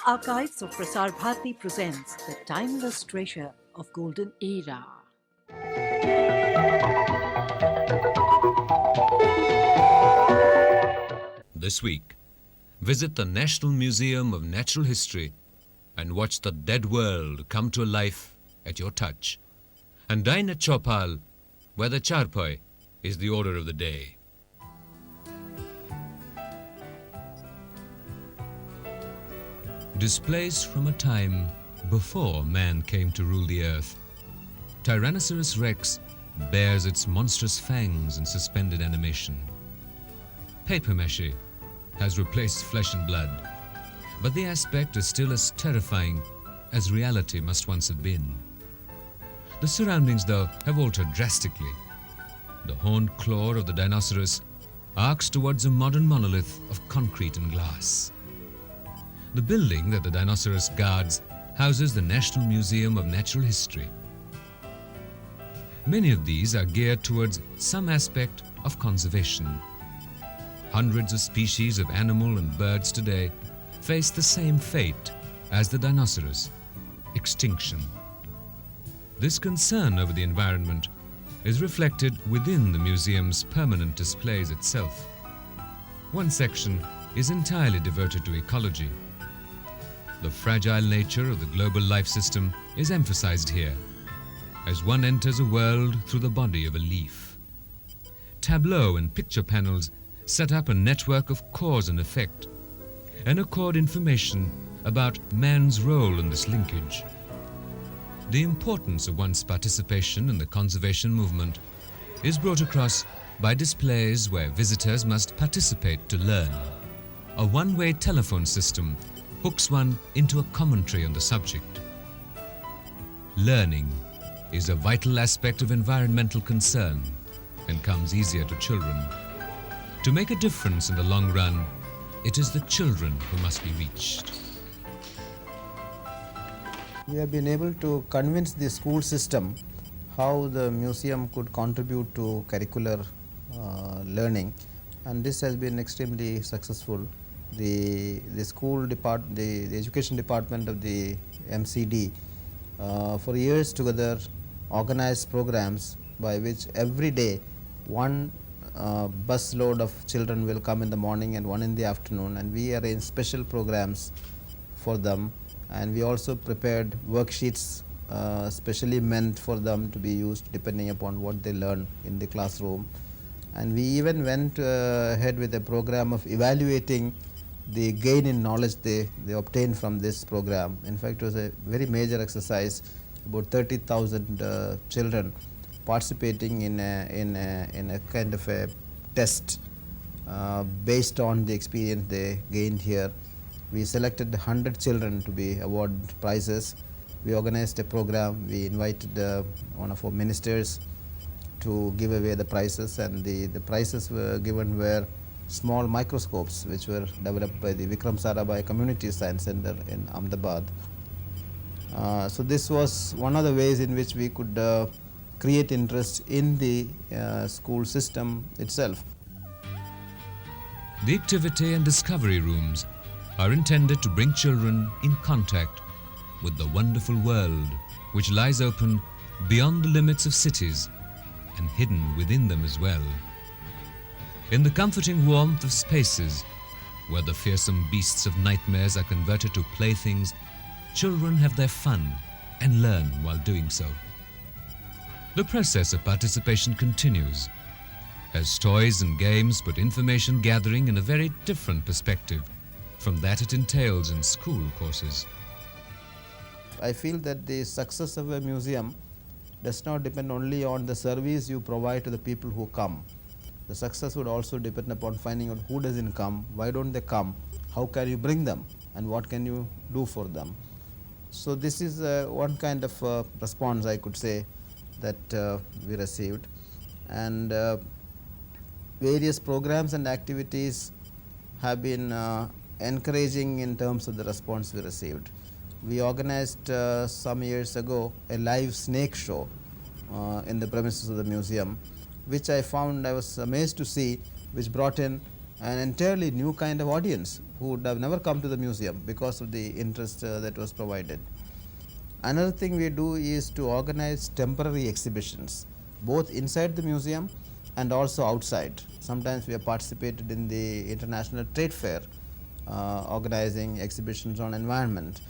Archives of Prasar Bharati presents the timeless treasure of golden era. This week, visit the National Museum of Natural History and watch the dead world come to life at your touch. And dine at Chopal, where the charpai is the order of the day. Displays from a time before man came to rule the earth, Tyrannosaurus rex bears its monstrous fangs in suspended animation. Paper mache has replaced flesh and blood, but the aspect is still as terrifying as reality must once have been. The surroundings, though, have altered drastically. The horned claw of the Dinosaurus arcs towards a modern monolith of concrete and glass. The building that the Dinosaurus guards houses the National Museum of Natural History. Many of these are geared towards some aspect of conservation. Hundreds of species of animal and birds today face the same fate as the Dinosaurus: extinction. This concern over the environment is reflected within the museum's permanent displays itself. One section is entirely devoted to ecology. The fragile nature of the global life system is emphasized here, as one enters a world through the body of a leaf. Tableau and picture panels set up a network of cause and effect and accord information about man's role in this linkage. The importance of one's participation in the conservation movement is brought across by displays where visitors must participate to learn. A one-way telephone system hooks one into a commentary on the subject. Learning is a vital aspect of environmental concern and comes easier to children. To make a difference in the long run, it is the children who must be reached. We have been able to convince the school system how the museum could contribute to curricular learning, and this has been extremely successful. The education department of the MCD for years together organized programs by which every day one bus load of children will come in the morning and one in the afternoon, and we arrange special programs for them, and we also prepared worksheets specially meant for them to be used depending upon what they learn in the classroom. And we even went ahead with a program of evaluating the gain in knowledge they obtained from this program. In fact, it was a very major exercise. About 30,000 children participating in a kind of a test based on the experience they gained here. We selected 100 children to be awarded prizes. We organized a program. We invited one of our ministers to give away the prizes, and the prizes were given were small microscopes which were developed by the Vikram Sarabhai Community Science Center in Ahmedabad. So this was one of the ways in which we could create interest in the school system itself. The activity and discovery rooms are intended to bring children in contact with the wonderful world which lies open beyond the limits of cities and hidden within them as well. In the comforting warmth of spaces where the fearsome beasts of nightmares are converted to playthings, children have their fun and learn while doing so. The process of participation continues as toys and games put information gathering in a very different perspective from that it entails in school courses. I feel that the success of a museum does not depend only on the service you provide to the people who come. The success would also depend upon finding out who doesn't come, why don't they come, how can you bring them, and what can you do for them. So this is one kind of response, I could say, that we received, and various programs and activities have been encouraging in terms of the response we received. We organized some years ago a live snake show in the premises of the museum, which I found, I was amazed to see, which brought in an entirely new kind of audience who would have never come to the museum because of the interest that was provided. Another thing we do is to organize temporary exhibitions, both inside the museum and also outside. Sometimes we have participated in the International Trade Fair, organizing exhibitions on environment,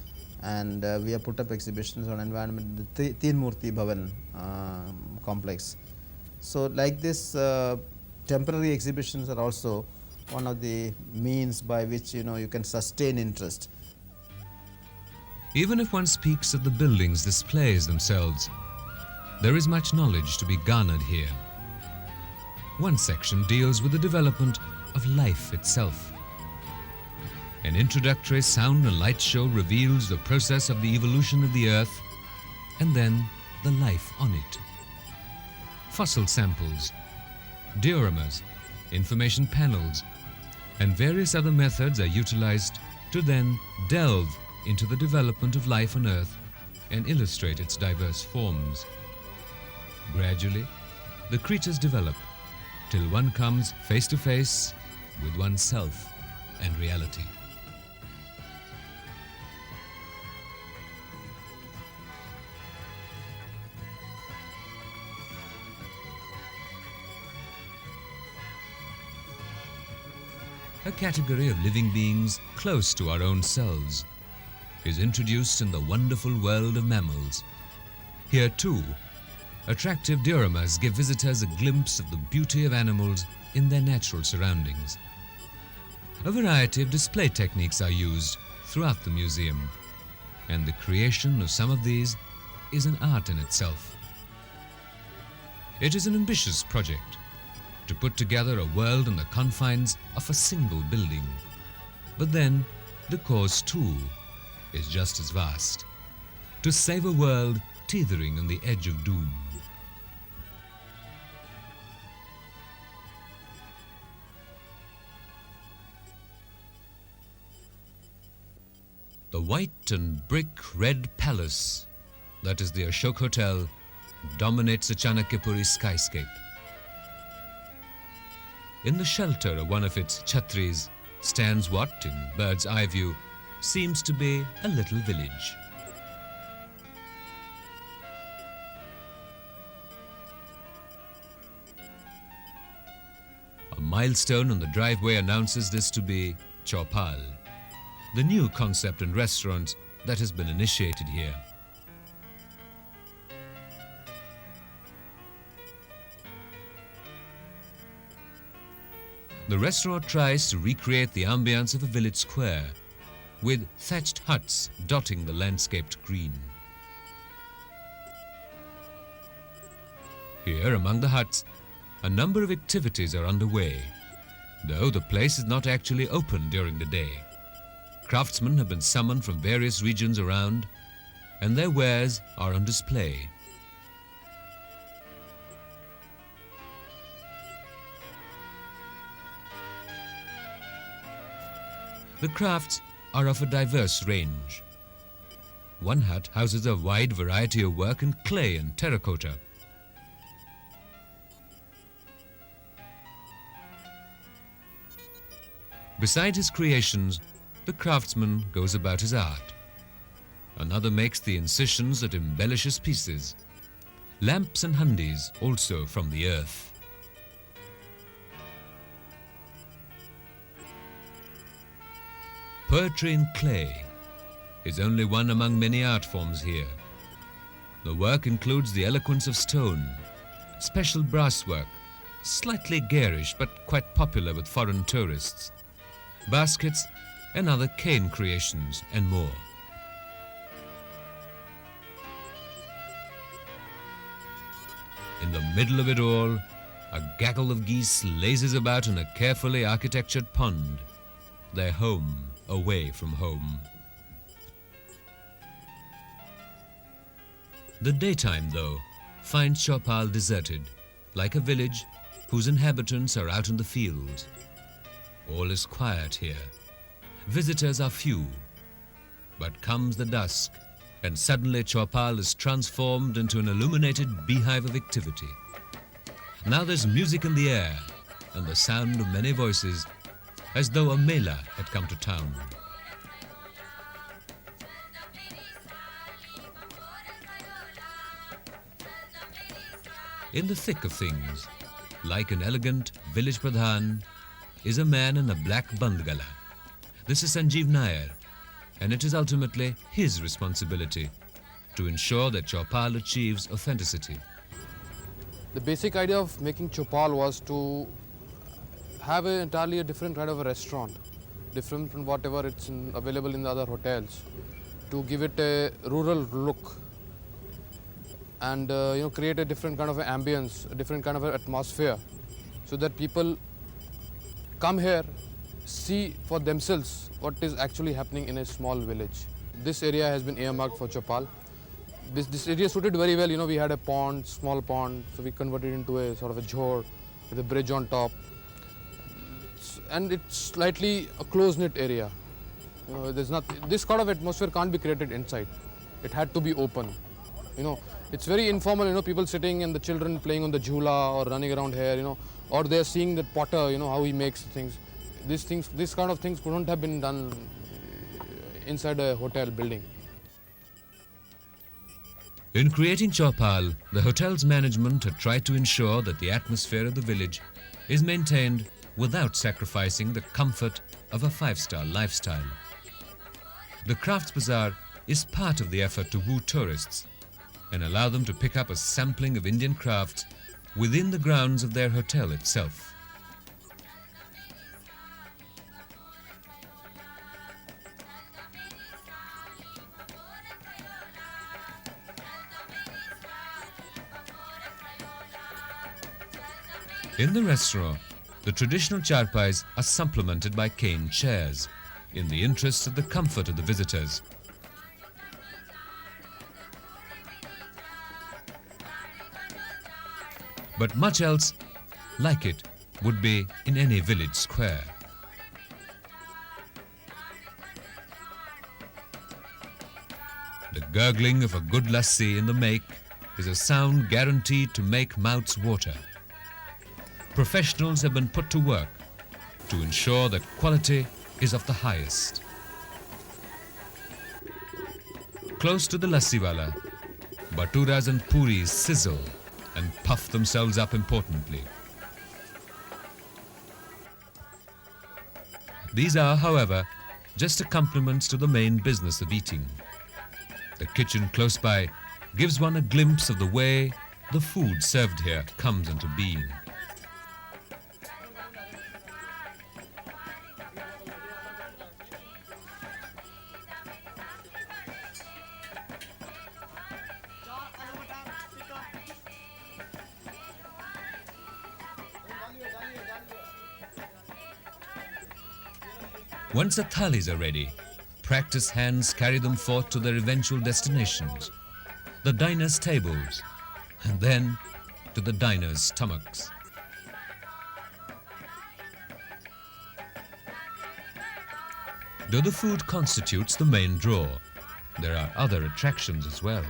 and we have put up exhibitions on environment in the Teen Murti Bhavan complex. So like this, temporary exhibitions are also one of the means by which you can sustain interest. Even if one speaks of the buildings' displays themselves, there is much knowledge to be garnered here. One section deals with the development of life itself. An introductory sound and light show reveals the process of the evolution of the earth and then the life on it. Fossil samples, dioramas, information panels, and various other methods are utilized to then delve into the development of life on Earth and illustrate its diverse forms. Gradually, the creatures develop till one comes face to face with oneself and reality. A category of living beings close to our own selves is introduced in the wonderful world of mammals. Here too, attractive dioramas give visitors a glimpse of the beauty of animals in their natural surroundings. A variety of display techniques are used throughout the museum, and the creation of some of these is an art in itself. It is an ambitious project to put together a world in the confines of a single building. But then, the cause too is just as vast: to save a world teetering on the edge of doom. The white and brick red palace, that is the Ashok Hotel, dominates the Chanakyapuri skyscape. In the shelter of one of its chhatris stands what, in bird's eye view, seems to be a little village. A milestone on the driveway announces this to be Chopal, the new concept and restaurant that has been initiated here. The restaurant tries to recreate the ambience of a village square, with thatched huts dotting the landscaped green. Here, among the huts, a number of activities are underway, though the place is not actually open during the day. Craftsmen have been summoned from various regions around, and their wares are on display. The crafts are of a diverse range. One hut houses a wide variety of work in clay and terracotta. Beside his creations, the craftsman goes about his art. Another makes the incisions that embellish his pieces. Lamps and handis also from the earth. Poetry in clay is only one among many art forms here. The work includes the eloquence of stone, special brass work, slightly garish but quite popular with foreign tourists, baskets and other cane creations, and more. In the middle of it all, a gaggle of geese lazes about in a carefully architectured pond, their home away from home. The daytime, though, finds Chopal deserted, like a village whose inhabitants are out in the fields. All is quiet here. Visitors are few. But comes the dusk, and suddenly Chopal is transformed into an illuminated beehive of activity. Now there's music in the air, and the sound of many voices as though a mela had come to town. In the thick of things, like an elegant village pradhan, is a man in a black bandgala. This is Sanjeev Nair, and it is ultimately his responsibility to ensure that Chopal achieves authenticity. The basic idea of making Chopal was to have entirely a different kind of a restaurant, different from whatever it's available in the other hotels, to give it a rural look and create a different kind of ambience, a different kind of atmosphere, so that people come here, see for themselves what is actually happening in a small village. This area has been earmarked for Chopal. This area suited very well. We had a pond, small pond, so we converted it into a sort of a jhor with a bridge on top. And it's slightly a close-knit area. There's not, this kind of atmosphere can't be created inside. It had to be open. It's very informal, people sitting and the children playing on the jhula or running around here, or they're seeing the potter, how he makes things. This kind of things couldn't have been done inside a hotel building. In creating Chopal, the hotel's management had tried to ensure that the atmosphere of the village is maintained without sacrificing the comfort of a five-star lifestyle. The Crafts Bazaar is part of the effort to woo tourists and allow them to pick up a sampling of Indian crafts within the grounds of their hotel itself. In the restaurant, the traditional charpais are supplemented by cane chairs in the interest of the comfort of the visitors. But much else like it would be in any village square. The gurgling of a good lassi in the make is a sound guaranteed to make mouths water. Professionals have been put to work to ensure that quality is of the highest. Close to the lassiwala, baturas and puris sizzle and puff themselves up importantly. These are, however, just accompaniments to the main business of eating. The kitchen close by gives one a glimpse of the way the food served here comes into being. Once the thalis are ready, practiced hands carry them forth to their eventual destinations, the diners' tables, and then to the diners' stomachs. Though the food constitutes the main draw, there are other attractions as well.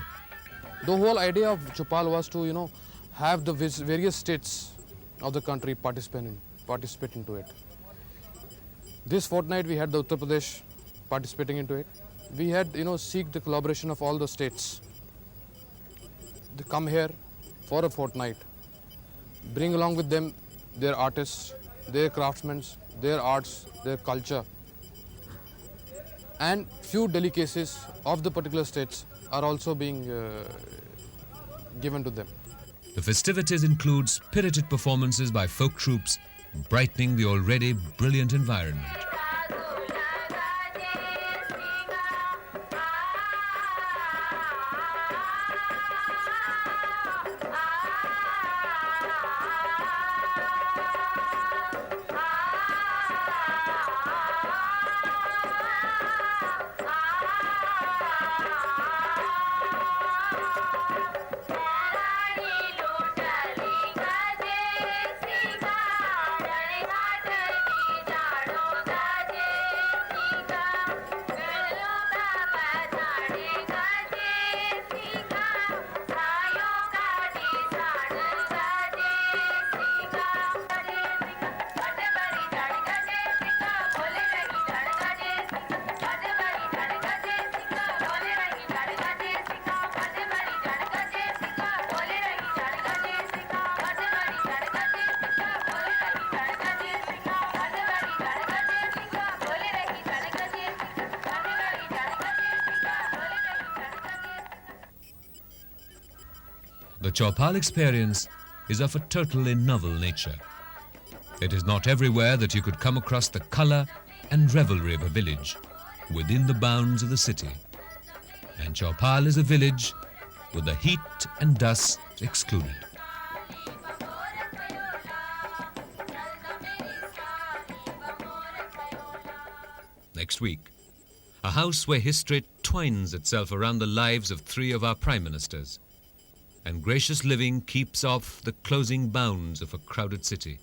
The whole idea of Chopal was to, have the various states of the country participate into it. This fortnight we had the Uttar Pradesh participating into it. We had, seek the collaboration of all the states. They come here for a fortnight, bring along with them their artists, their craftsmen, their arts, their culture. And few delicacies of the particular states are also being given to them. The festivities include spirited performances by folk troops, brightening the already brilliant environment. The Chopal experience is of a totally novel nature. It is not everywhere that you could come across the colour and revelry of a village within the bounds of the city. And Chopal is a village with the heat and dust excluded. Next week, a house where history twines itself around the lives of 3 of our Prime Ministers, and gracious living keeps off the closing bounds of a crowded city.